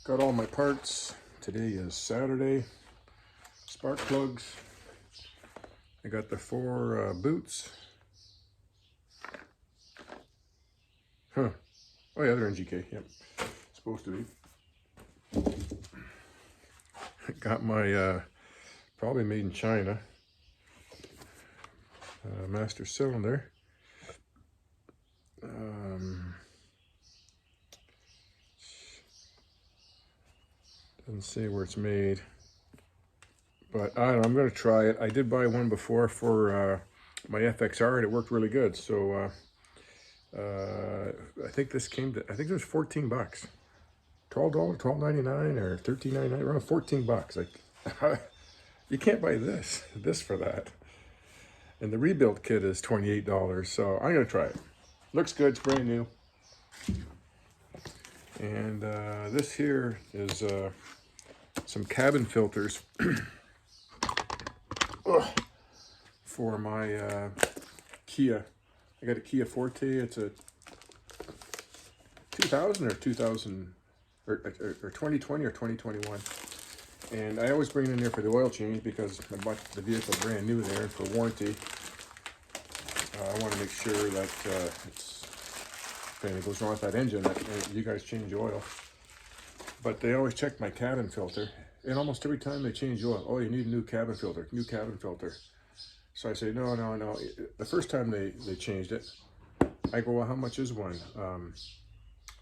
Got all my parts. Today is Saturday. Spark plugs. I got the 4 boots. Huh. Oh yeah, they're NGK. Yep. Supposed to be. Got my probably made in China master cylinder. Doesn't say where it's made, but I don't know, I'm going to try it. I did buy one before for my FXR and it worked really good. So I think this came to, I think it was 14 bucks. $12, $12.99 or $13.99, around 14 bucks. Like, you can't buy this for that. And the rebuild kit is $28, so I'm gonna try it. Looks good, it's brand new. And this here is some cabin filters for my Kia. I got a Kia Forte. It's a 2000 or 2000 or 2020 or 2021. And I always bring it in there for the oil change because I bought the vehicle brand new there for warranty. I want to make sure that if anything goes wrong with that engine, that you guys change oil. But they always check my cabin filter, and almost every time they change oil, oh, you need a new cabin filter, new cabin filter. So I say, no. The first time they changed it, I go, well, how much is one?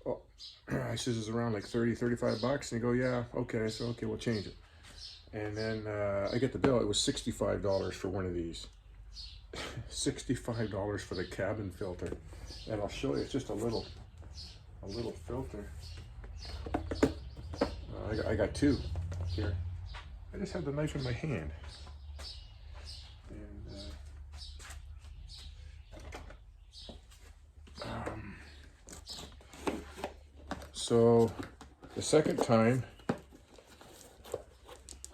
Oh, I says it's around like 30, 35 bucks. And they go, yeah, okay. So, okay, we'll change it. And then I get the bill. It was $65 for one of these. $65 for the cabin filter. And I'll show you, it's just a little filter. I got 2 here. I just have the knife in my hand. And so the second time,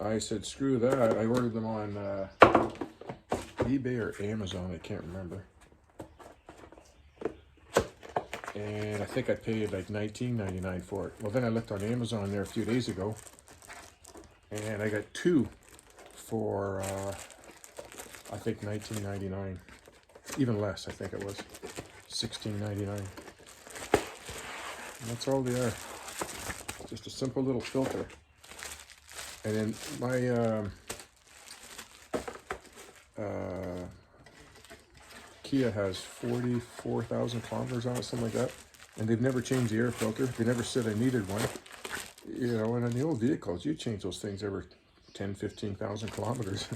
I said, screw that. I ordered them on eBay or Amazon, I can't remember. And I think I paid like $19.99 for it. Well, then I looked on Amazon there a few days ago, and I got 2 for, I think $19.99. Even less, I think it was $16.99. And that's all they are. Just a simple little filter. And then my Kia has 44,000 kilometers on it, something like that. And they've never changed the air filter. They never said I needed one. You know, and in the old vehicles, you change those things every 10, 15,000 kilometers.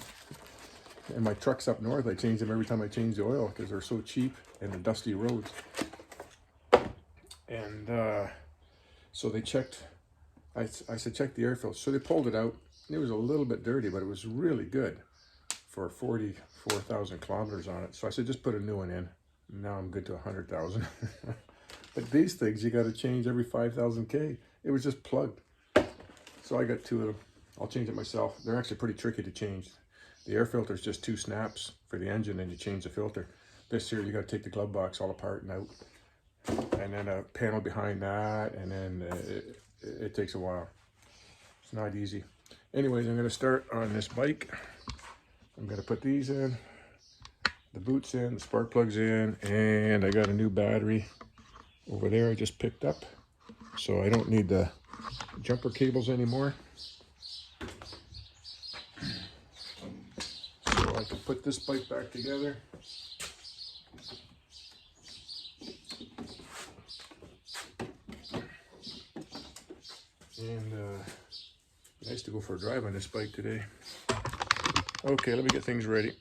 And my trucks up north, I change them every time I change the oil because they're so cheap and the dusty roads. And so they checked, I said, check the air filter. So they pulled it out. It was a little bit dirty, but it was really good for 44,000 kilometers on it. So I said, just put a new one in. Now I'm good to 100,000. But these things, you got to change every 5,000 K. It was just plugged. So I got 2 of them. I'll change it myself. They're actually pretty tricky to change. The air filter is just 2 snaps for the engine, and you change the filter. This here, you got to take the glove box all apart and out. And then a panel behind that, and then it takes a while. It's not easy. Anyways, I'm going to start on this bike. I'm going to put these in, the boots in, the spark plugs in, and I got a new battery over there I just picked up. So I don't need the jumper cables anymore. So I can put this bike back together. And nice to go for a drive on this bike today. Okay, let me get things ready.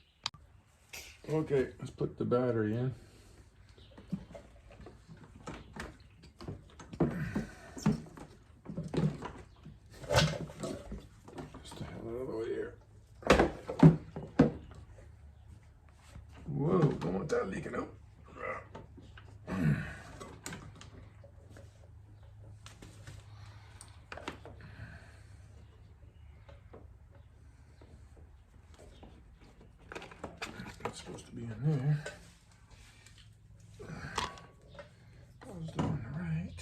Okay, let's put the battery in. Just the hell out of the way here. Whoa, don't want that leaking out. Supposed to be in there. I was doing right.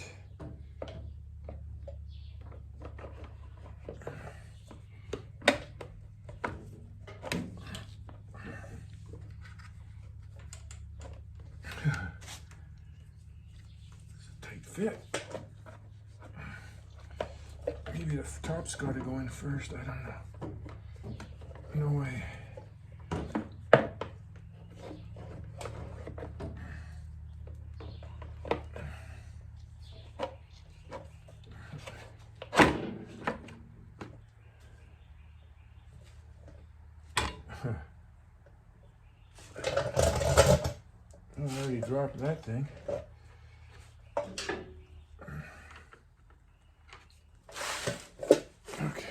fit. Maybe the top's got to go in first. I don't know. No way. I already dropped that thing. Okay.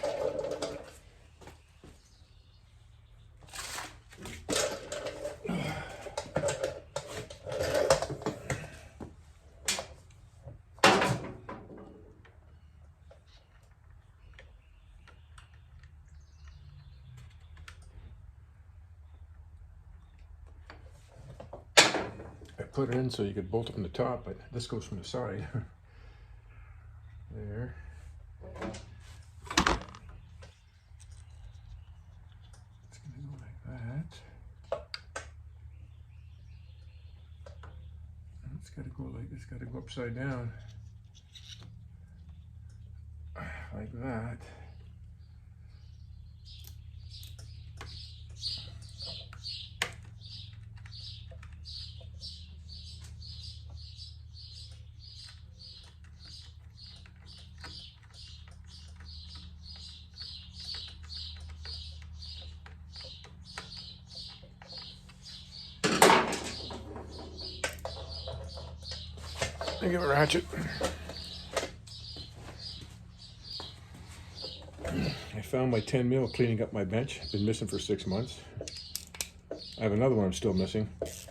I put it in so you could bolt it from the top, but this goes from the side. There. It's gonna go like that. It's gotta go like this, gotta go upside down. Like that. I give it a ratchet. I found my 10 mil cleaning up my bench. Been missing for 6 months. I have another one I'm still missing.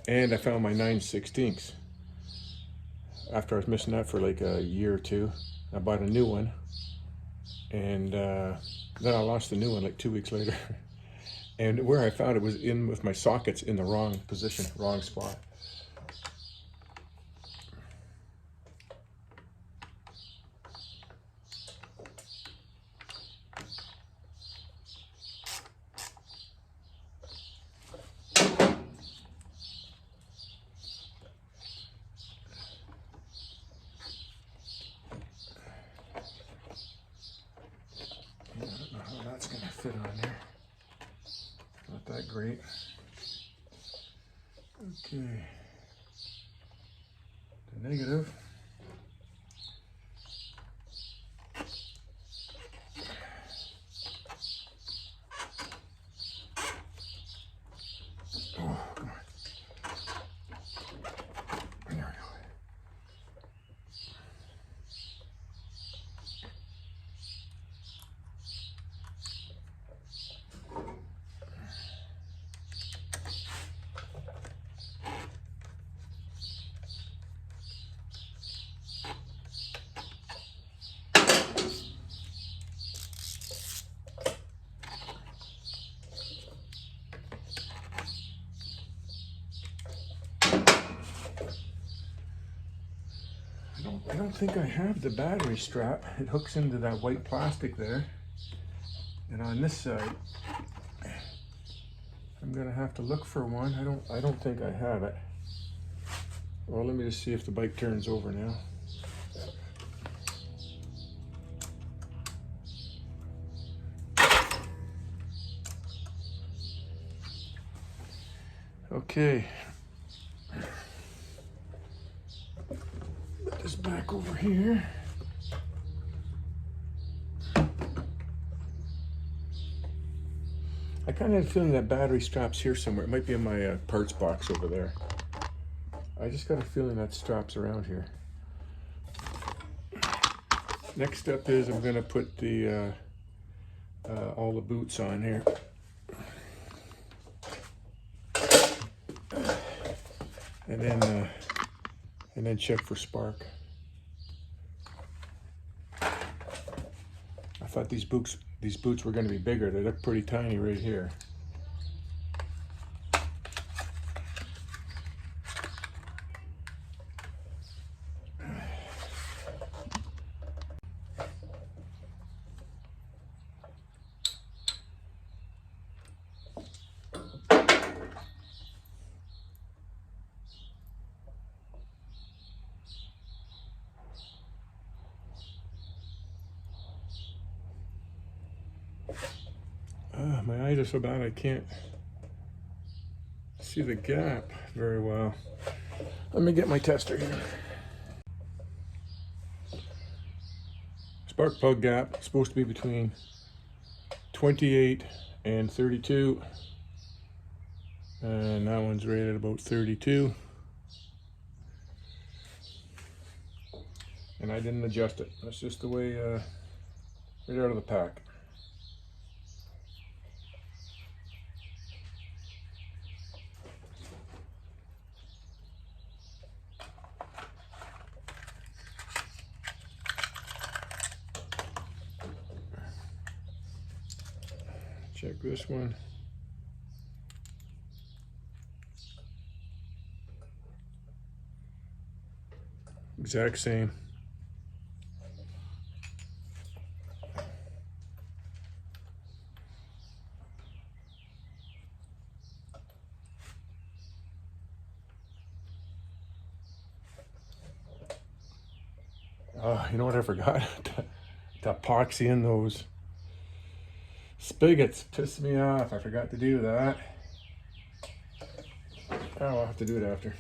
And I found my 9/16. After I was missing that for like a year or two, I bought a new one. And then I lost the new one like 2 weeks later. And where I found it was in with my sockets in the wrong position, wrong spot. That's gonna fit on there. Not that great. Okay. The negative. Oh, come on. There we go. I don't think I have the battery strap. It hooks into that white plastic there. And on this side, I'm gonna have to look for one. I don't think I have it. Well, let me just see if the bike turns over now. Okay. Put this back over here. I kind of had a feeling that battery strap's here somewhere. It might be in my parts box over there. I just got a feeling that strap's around here. Next step is I'm gonna put the all the boots on here. And then check for spark. I thought these boots were going to be bigger. They look pretty tiny right here. my eyes are so bad I can't see the gap very well. Let me get my tester here. Spark plug gap is supposed to be between 28 and 32. And that one's rated about 32. And I didn't adjust it. That's just the way, right out of the pack. Check this one. Exact same. Oh, you know what I forgot? The epoxy in those spigots pissed me off. I forgot to do that. Oh, I'll have to do it after.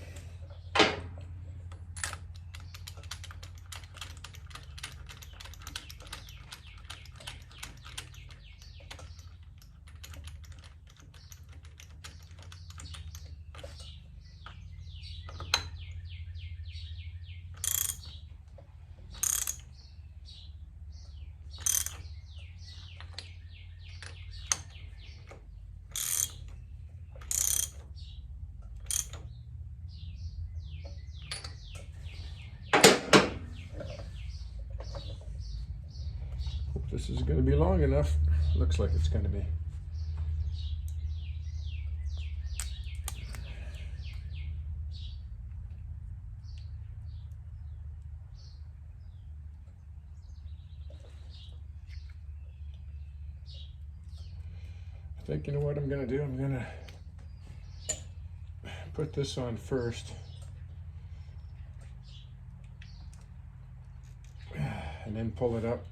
This is going to be long enough. Looks like it's going to be. I think, you know what I'm going to do? I'm going to put this on first. And then pull it up.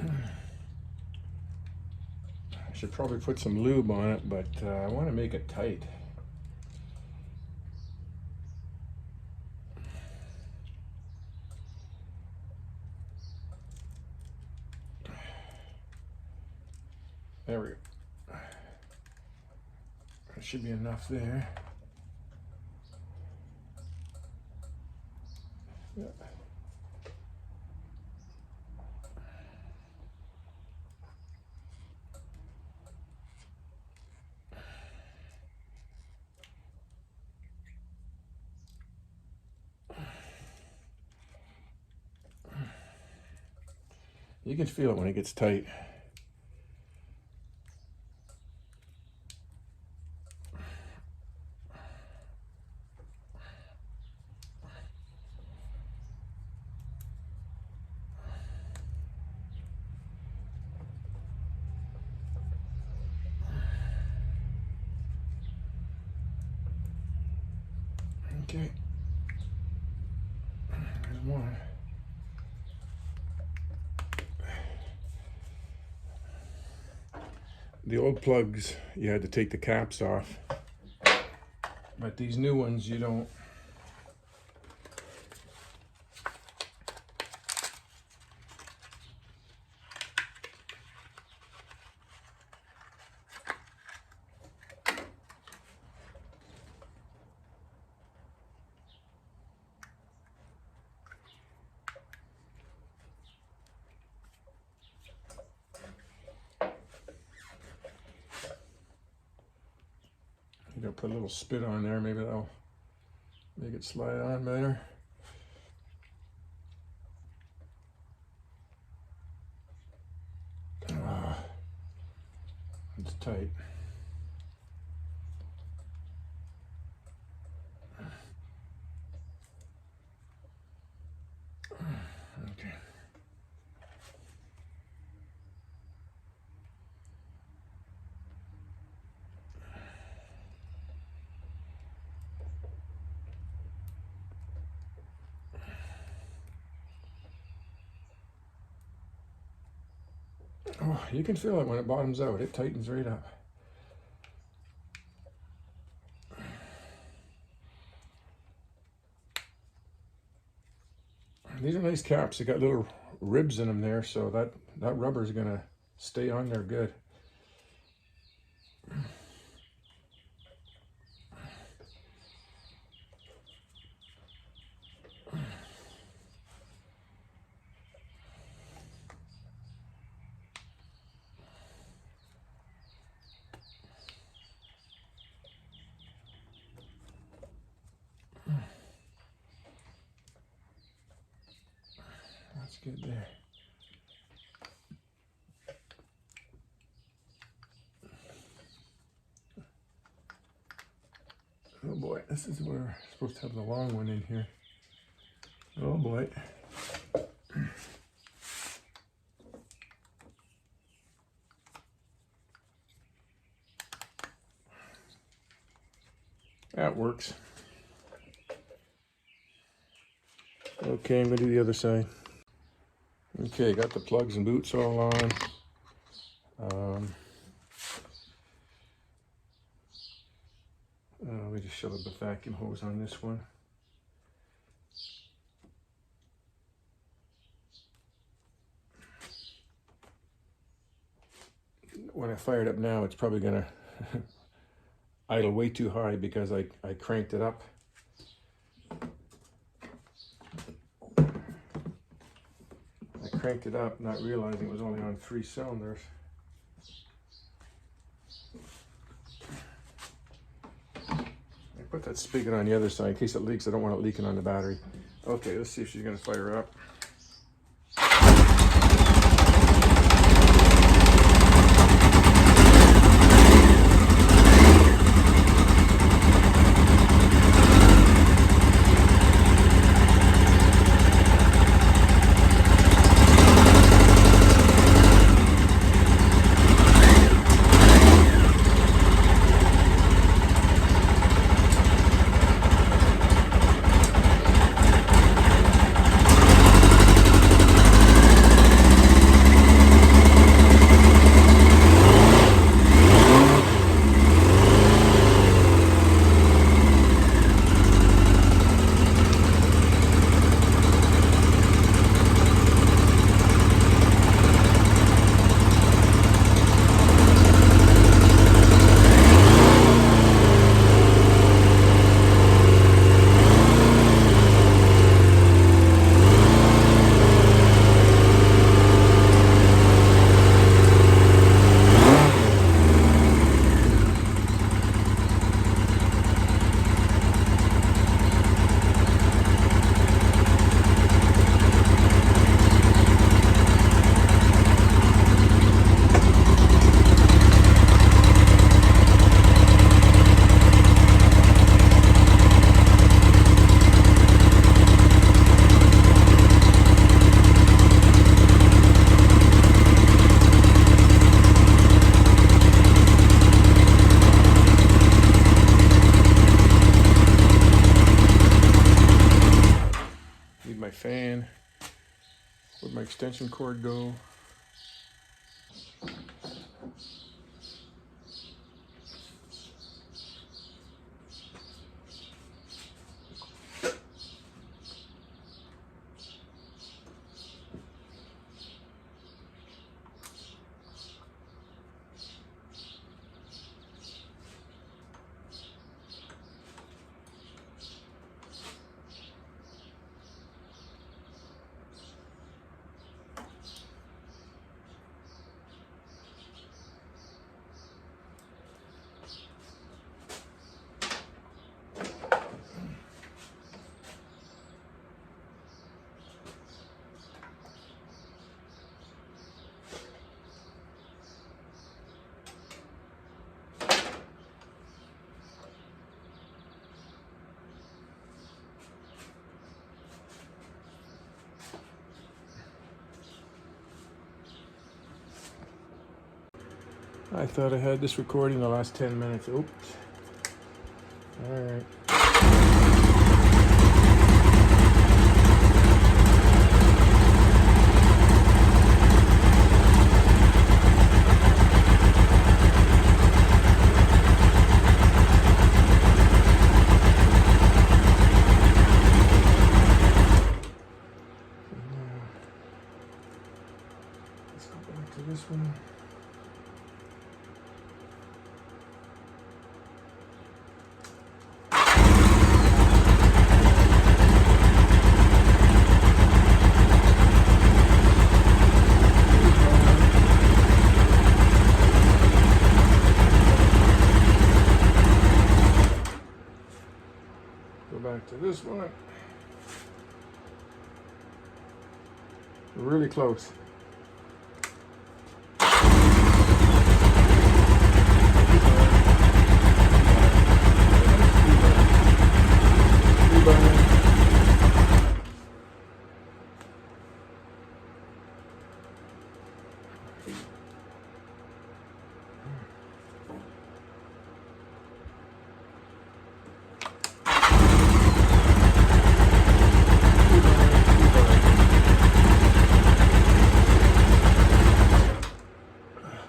I should probably put some lube on it, but I want to make it tight. There we go. There should be enough there. Yeah. You can feel it when it gets tight. Okay. There's one. The old plugs, you had to take the caps off, but these new ones, you don't. You gotta put a little spit on there, maybe that'll make it slide on better. It's tight. Okay. Oh, you can feel it when it bottoms out. It tightens right up. These are nice caps. They got little ribs in them there, so that rubber is gonna stay on there good. That's good there. Oh boy, this is where we're supposed to have the long one in here. Oh boy. That works. Okay, I'm gonna do the other side. Okay, got the plugs and boots all on. Let me just shove the vacuum hose on this one. When I fire it up now, it's probably gonna idle way too high because I cranked it up. I cranked it up, not realizing it was only on 3 cylinders. I put that spigot on the other side in case it leaks. I don't want it leaking on the battery. Okay, let's see if she's gonna fire up. Fan. Where'd my extension cord go? I thought I had this recording the last 10 minutes. Oops. All right. one. Go back to this one. Really close.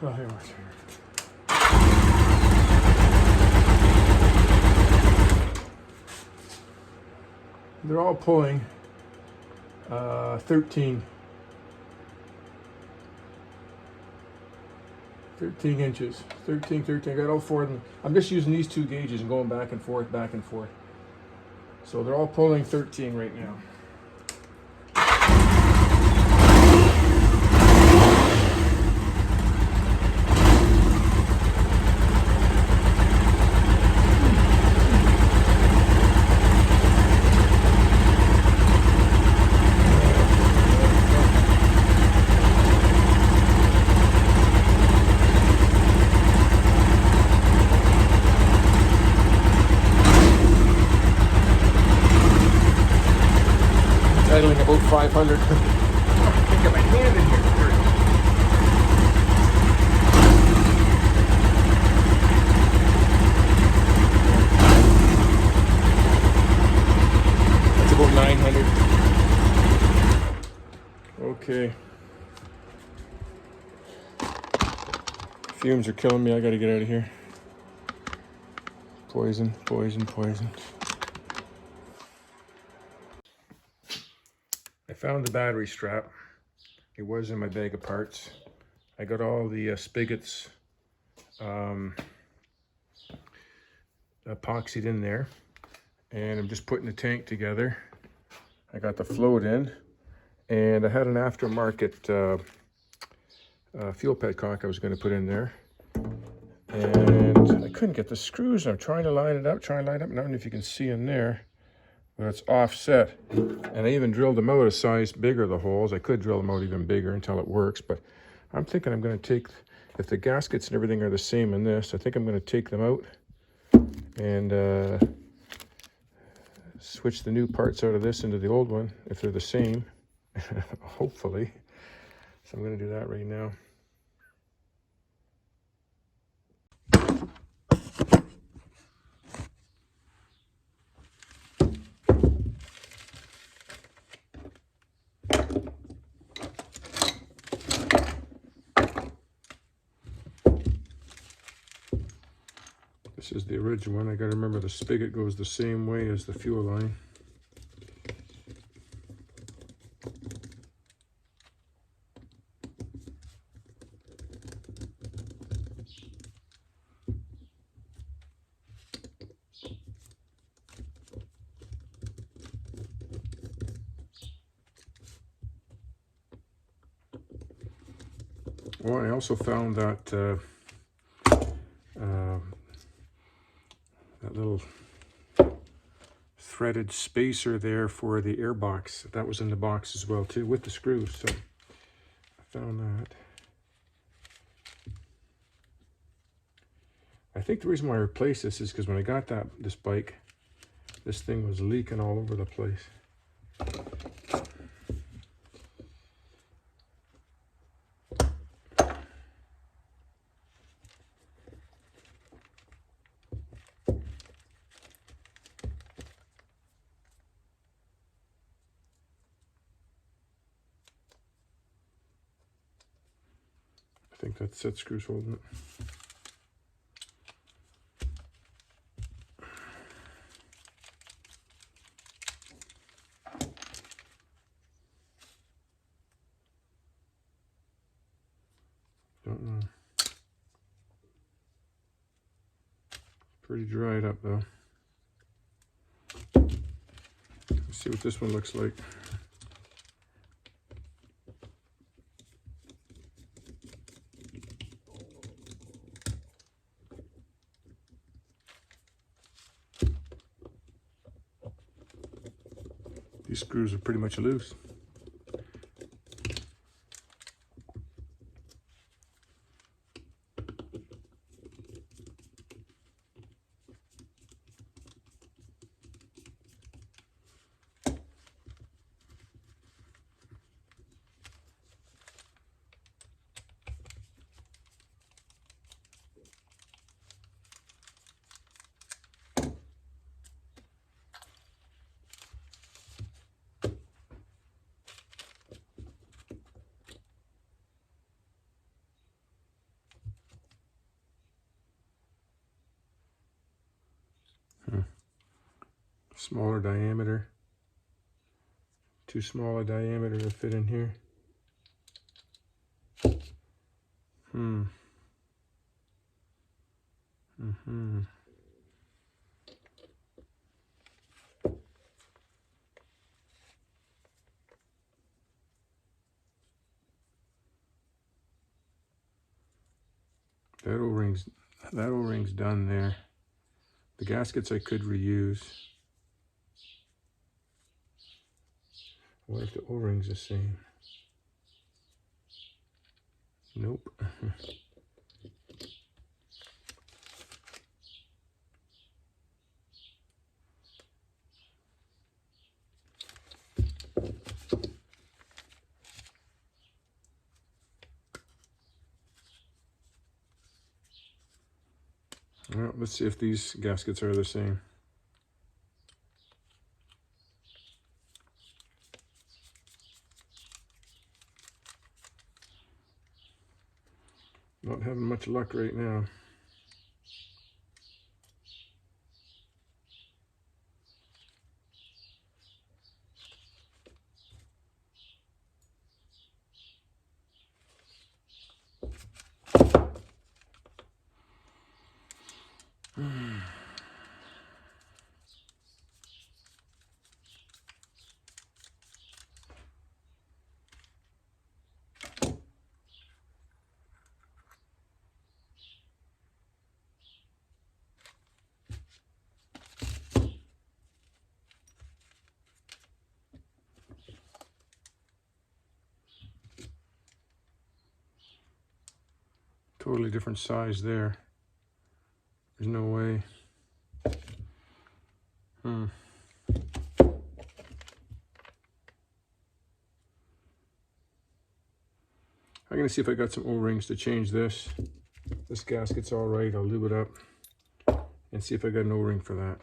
Well, here we go. They're all pulling 13 inches. 13. I got all four of them. I'm just using these two gauges and going back and forth. So they're all pulling 13 right now. Idling about 500. I can get my hand in here. That's about 900. Okay. Fumes are killing me. I gotta get out of here. Poison. I found the battery strap. It was in my bag of parts. I got all the spigots epoxied in there, and I'm just putting the tank together. I got the float in, and I had an aftermarket fuel petcock I was going to put in there, and I couldn't get the screws. I'm trying to line it up. I don't know if you can see in there, but it's offset. And I even drilled them out a size bigger, the holes. I could drill them out even bigger until it works, but I'm thinking I'm going to take, if the gaskets and everything are the same in this, I think I'm going to take them out and switch the new parts out of this into the old one, if they're the same, hopefully. So I'm going to do that right now. This is the original one. I got to remember the spigot goes the same way as the fuel line. Well, I also found that that little threaded spacer there for the air box. That was in the box as well too, with the screws. So I found that. I think the reason why I replaced this is because when I got this bike, this thing was leaking all over the place. I think that's set screws holding it. Don't know. Pretty dried up though. Let's see what this one looks like. These screws are pretty much loose. Smaller diameter. Too small a diameter to fit in here. That O-ring's done there. The gaskets I could reuse. I wonder if the O-ring's the same. Nope. Well, let's see if these gaskets are the same. Not having much luck right now. Totally different size there. There's no way. I'm gonna see if I got some O-rings to change this. This gasket's all right. I'll lube it up and see if I got an O-ring for that.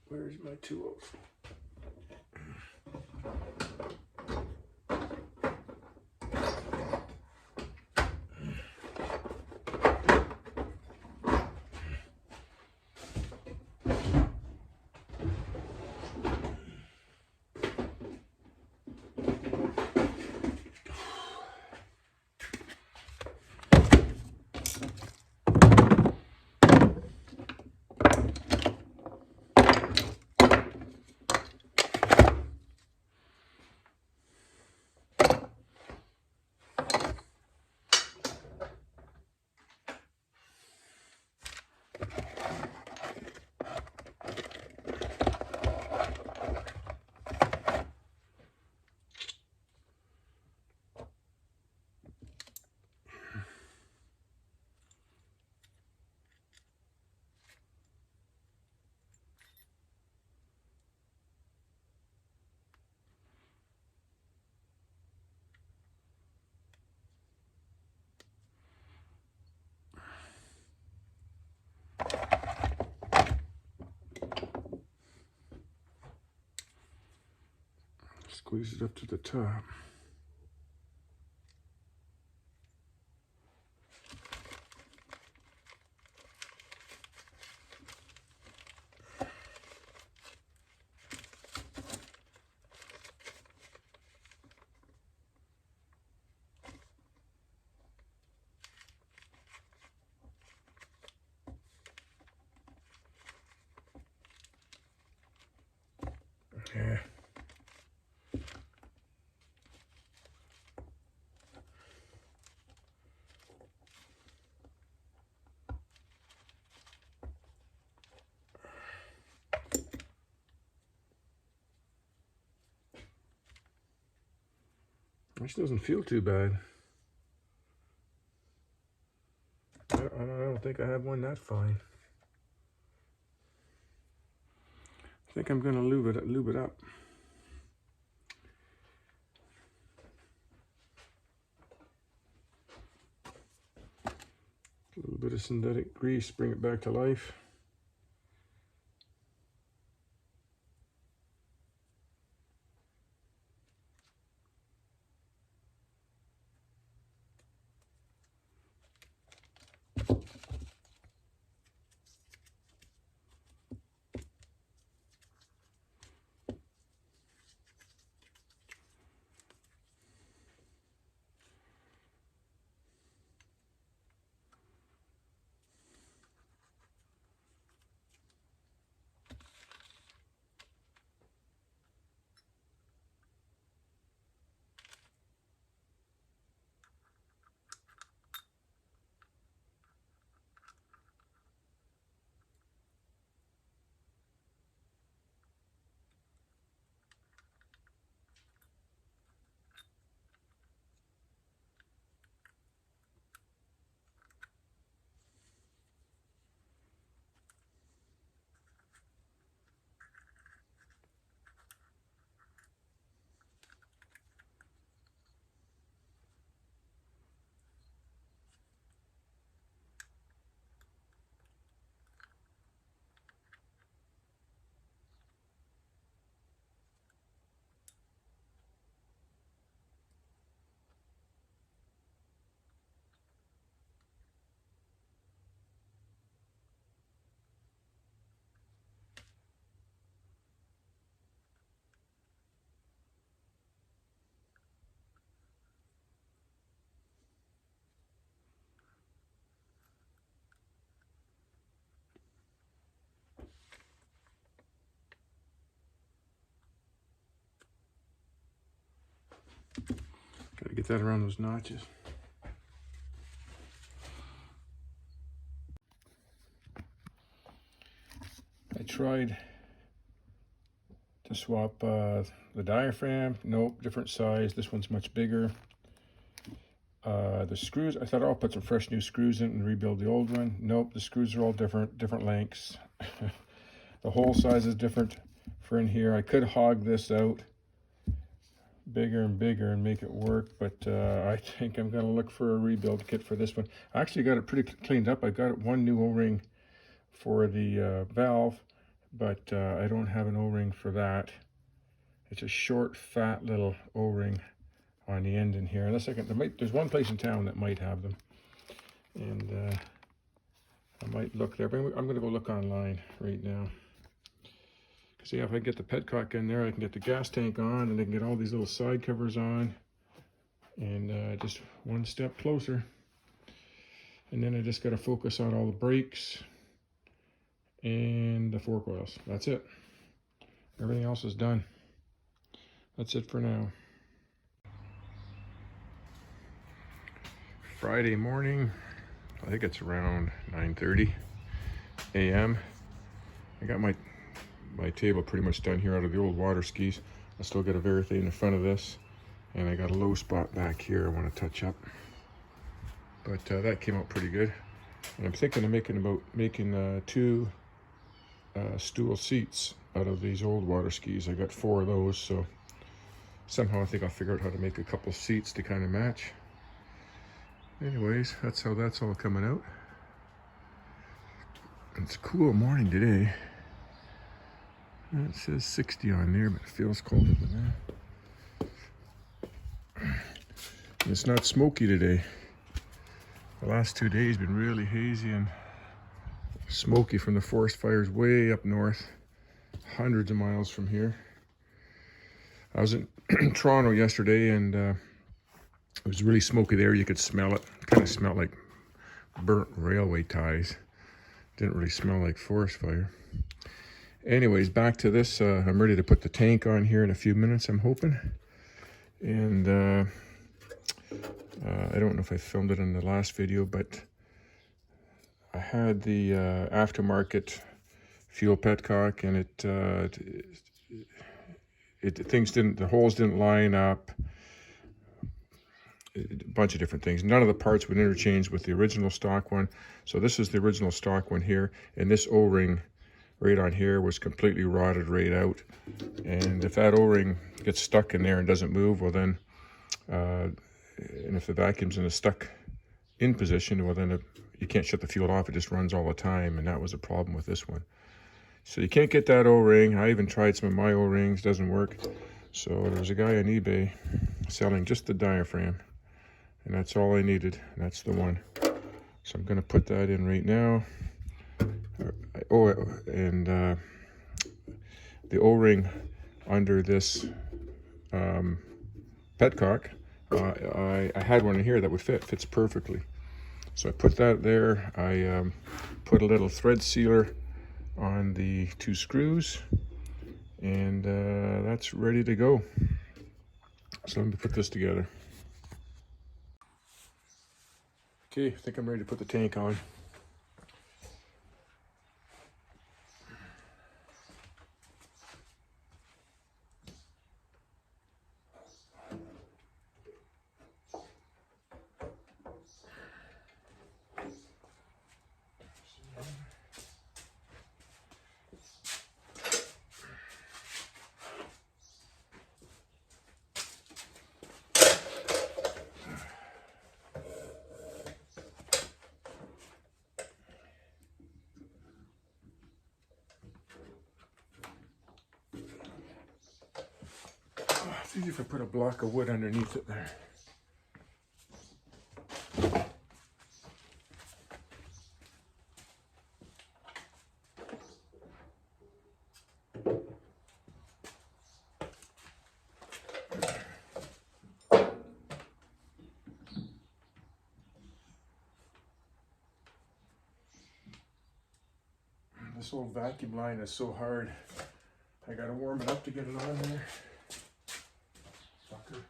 Where's my tools? Squeeze it up to the top. Yeah. Which doesn't feel too bad. I don't think I have one that fine. I think I'm gonna lube it up. A little bit of synthetic grease, bring it back to life. Gotta get that around those notches. I tried to swap the diaphragm. Nope, different size. This one's much bigger. The screws, I thought I'll put some fresh new screws in and rebuild the old one. Nope, the screws are all different lengths. The hole size is different for in here. I could hog this out bigger and bigger and make it work, but I think I'm gonna look for a rebuild kit for this one. I actually got it pretty cleaned up. I got one new O-ring for the valve, but I don't have an O-ring for that. It's a short, fat little O-ring on the end in here. Unless there's one place in town that might have them, and I might look there. But I'm going to go look online right now. Because yeah, if I get the Petcock in there, I can get the gas tank on, and I can get all these little side covers on, and just one step closer. And then I just got to focus on all the brakes and the fork oils. That's it. Everything else is done. That's it for now. Friday morning, I think it's around 9:30 a.m. I got my table pretty much done here out of the old water skis. I still got a Verite in the front of this, and I got a low spot back here I want to touch up. But that came out pretty good. And I'm thinking of making two stool seats out of these old water skis. I got 4 of those, so somehow I think I'll figure out how to make a couple seats to kind of match. Anyways, that's how that's all coming out. It's a cool morning today. It says 60 on there, but it feels colder than that. And it's not smoky today. The last 2 days been really hazy and smoky from the forest fires way up north, hundreds of miles from here. I was in Toronto yesterday, and it was really smoky there. You could smell it. Kind of smelled like burnt railway ties. Didn't really smell like forest fire. Anyways, back to this. I'm ready to put the tank on here in a few minutes, I'm hoping. And I don't know if I filmed it in the last video, but I had the aftermarket fuel Petcock, and the holes didn't line up. A bunch of different things. None of the parts would interchange with the original stock one. So this is the original stock one here, and this O-ring right on here was completely rotted right out. And if that O-ring gets stuck in there and doesn't move, well then, and if the vacuum's in a stuck in position, well then you can't shut the fuel off. It just runs all the time, and that was a problem with this one. So you can't get that O-ring. I even tried some of my O-rings, doesn't work. So there was a guy on eBay selling just the diaphragm, and that's all I needed, and that's the one. So I'm going to put that in right now. Oh, and the O-ring under this Petcock, I had one in here that would fits perfectly. So I put that there. I put a little thread sealer on the 2 screws, and that's ready to go. So let me put this together. Okay, I think I'm ready to put the tank on. It's easy if I put a block of wood underneath it there. This old vacuum line is so hard. I gotta warm it up to get it on there. Fucker.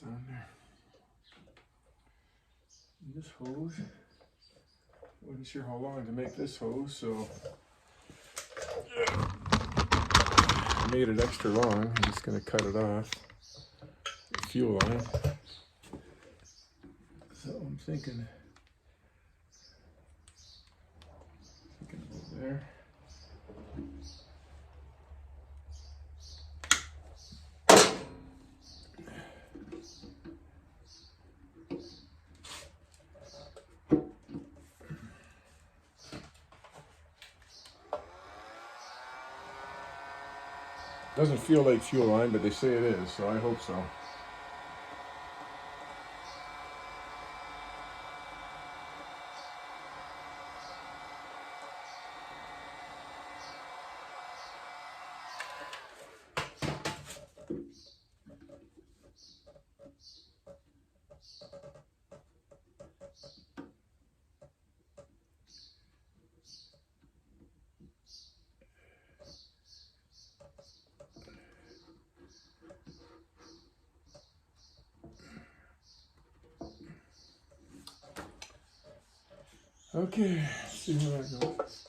On there. And this hose, wasn't sure how long to make this hose, so I made it extra long. I'm just going to cut it off. The fuel line. So I'm thinking about there. Doesn't feel like fuel line, but they say it is, so I hope so. Okay, let's see how that goes.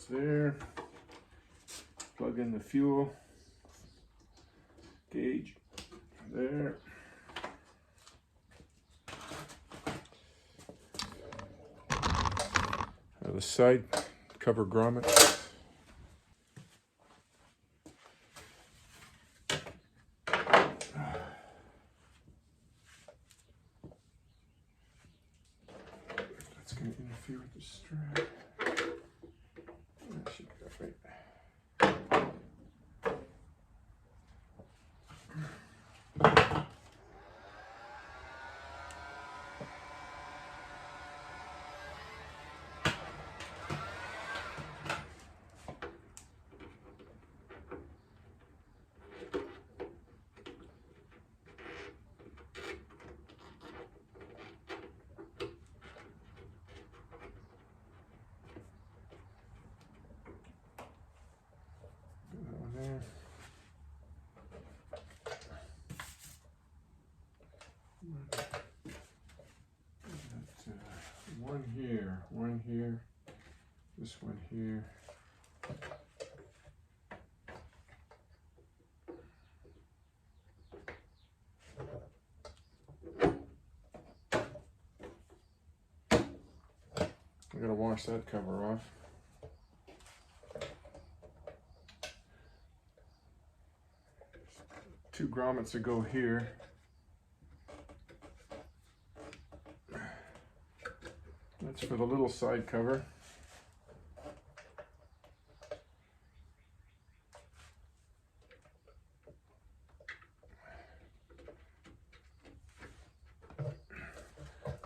there. Plug in the fuel gauge there. The side cover grommets. That's going to interfere with the strap. That should be right. One here, this one here. I gotta wash that cover off. Two grommets that go here. That's for the little side cover.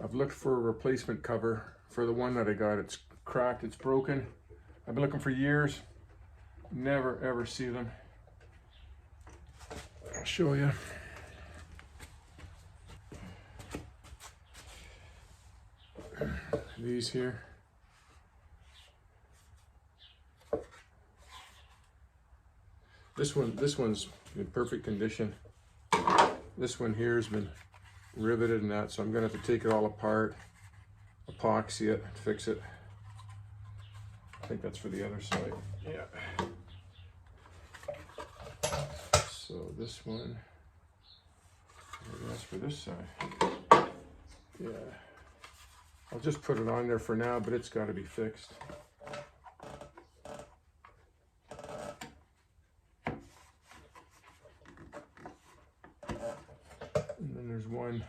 I've looked for a replacement cover for the one that I got. It's cracked, it's broken. I've been looking for years. Never ever see them. I'll show you. These here. This one's in perfect condition. This one here has been riveted and that, so I'm gonna have to take it all apart, epoxy it, fix it. I think that's for the other side. Yeah. So this one, maybe that's for this side. Yeah. I'll just put it on there for now, but it's got to be fixed. And then there's one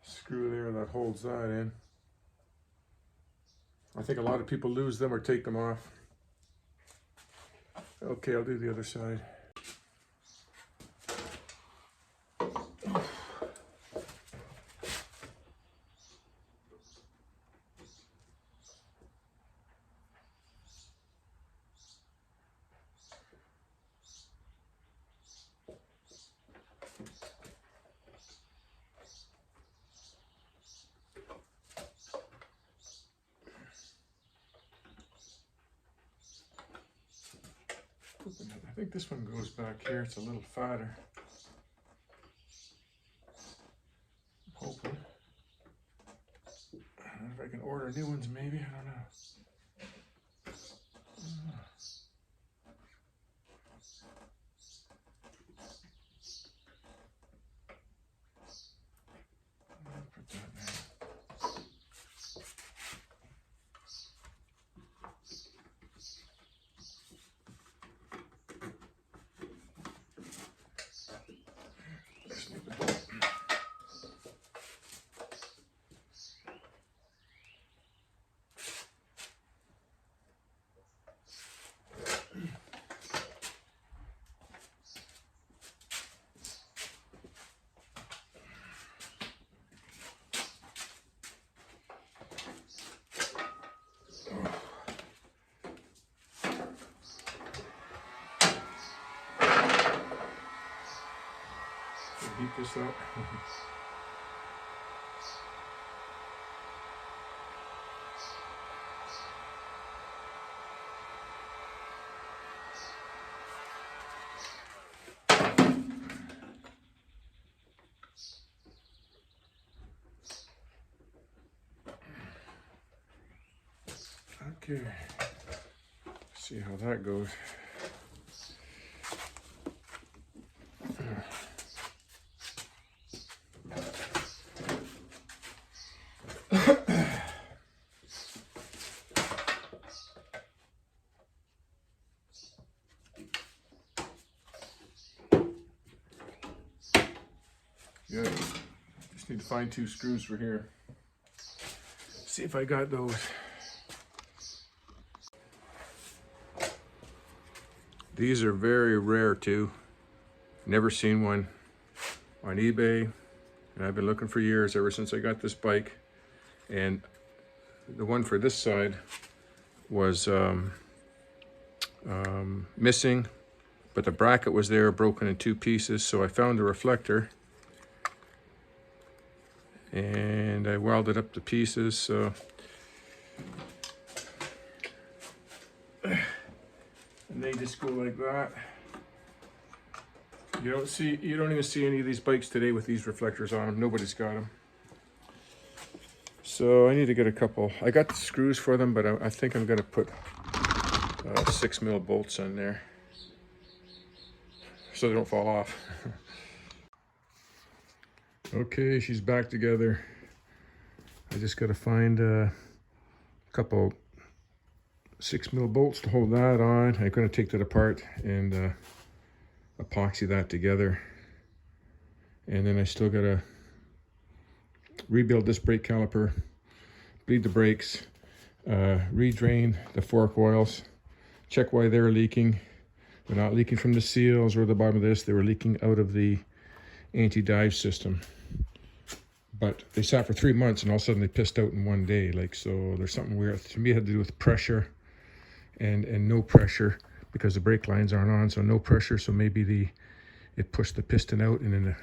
screw there that holds that in. I think a lot of people lose them or take them off. Okay, I'll do the other side. I think this one goes back here. It's a little fatter. I'm hoping. I don't know if I can order new ones maybe. I don't know. Put that there. Heat this up. Okay. See how that goes. Good. Just need to find 2 screws for here. See if I got those. These are very rare too. Never seen one on eBay, and I've been looking for years, ever since I got this bike. And the one for this side was missing, but the bracket was there, broken in 2 pieces. So I found a reflector and I welded up the pieces. So and they just go like that. You don't even see any of these bikes today with these reflectors on them. Nobody's got them. So I need to get a couple. I got the screws for them, but I think I'm gonna put 6mm bolts on there so they don't fall off. Okay, she's back together. I just gotta find a couple 6mm bolts to hold that on. I'm gonna take that apart and epoxy that together. And then I still gotta rebuild this brake caliper, bleed the brakes, redrain the fork oils, check why they're leaking. They're not leaking from the seals or the bottom of this. They were leaking out of the anti-dive system. But they sat for 3 months and all of a sudden they pissed out in one day. Like, so there's something weird. To me, it had to do with pressure and no pressure, because the brake lines aren't on, so no pressure. So maybe it pushed the piston out, and then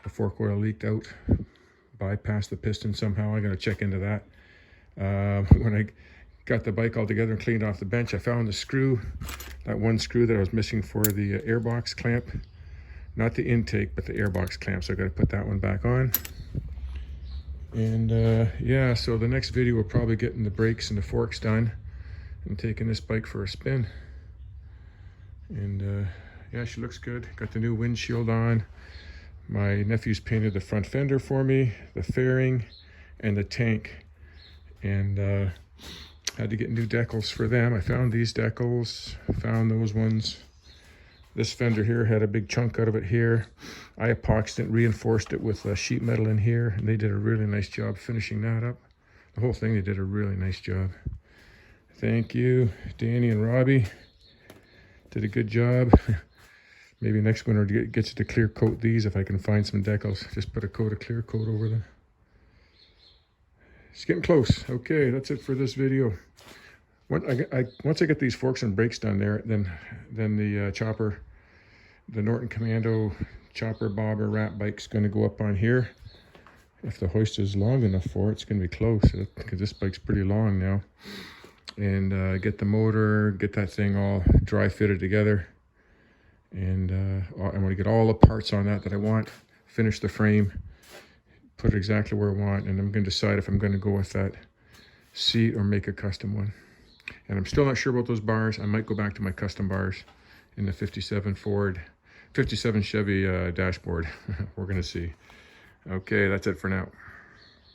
the fork oil leaked out, bypassed the piston somehow. I got to check into that. When I got the bike all together and cleaned off the bench, I found the screw, that one screw that I was missing for the airbox clamp. Not the intake, but the airbox clamp. So I got to put that one back on. And yeah, so the next video we're probably getting the brakes and the forks done and taking this bike for a spin. And yeah, she looks good. Got the new windshield on. My nephew's painted the front fender for me, the fairing, and the tank. And had to get new decals for them. I found these decals, found those ones. This fender here had a big chunk out of it here. I epoxied it, reinforced it with sheet metal in here, and they did a really nice job finishing that up. The whole thing, they did a really nice job. Thank you, Danny and Robbie. Did a good job. Maybe next winter gets you to clear coat these if I can find some decals. Just put a coat of clear coat over them. It's getting close. Okay, that's it for this video. Once I get these forks and brakes done there, then the chopper, the Norton Commando chopper bobber wrap bike's going to go up on here. If the hoist is long enough for it, it's going to be close, because this bike's pretty long now. And get the motor, get that thing all dry fitted together. And I'm going to get all the parts on that I want, finish the frame, put it exactly where I want, and I'm going to decide if I'm going to go with that seat or make a custom one. And I'm still not sure about those bars. I might go back to my custom bars in the 57 Chevy dashboard. We're going to see. Okay, that's it for now.